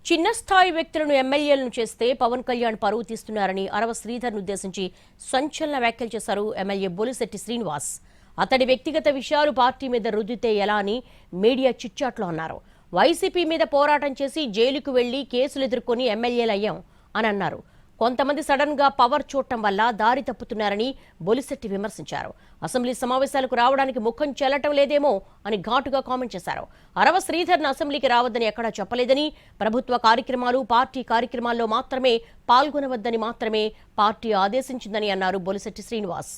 చిన్న స్థాయి వ్యక్తులను ఎమ్మెల్యేలను చేస్తే పవన్ కళ్యాణ్ పరువు తీస్తున్నారని అరవ శ్రీధర్ను ఉద్దేశించి సంచలన వ్యాఖ్యలు చేశారు ఎమ్మెల్యే బొలిశెట్టి శ్రీనివాస్. అతడి వ్యక్తిగత విషయాలు పార్టీ మీద రుద్దితే ఎలా అని మీడియా చిట్చాట్లో అన్నారు. వైసీపీ మీద పోరాటం చేసి జైలుకు వెళ్లి కేసులు ఎదుర్కొని ఎమ్మెల్యేలయ్యాం అని అన్నారు. కొంతమంది సడన్ గా పవర్ చూడటం వల్ల దారి తప్పుతున్నారని బొలిశెట్టి విమర్శించారు. అసెంబ్లీ సమావేశాలకు రావడానికి ముఖం చెల్లటం లేదేమో అని ఘాటుగా కామెంట్ చేశారు. అరవ శ్రీధర్ను అసెంబ్లీకి రావద్దని ఎక్కడా చెప్పలేదని, ప్రభుత్వ కార్యక్రమాలు పార్టీ కార్యక్రమాల్లో మాత్రమే పాల్గొనవద్దని మాత్రమే పార్టీ ఆదేశించిందని అన్నారు బొలిశెట్టి శ్రీనివాస్.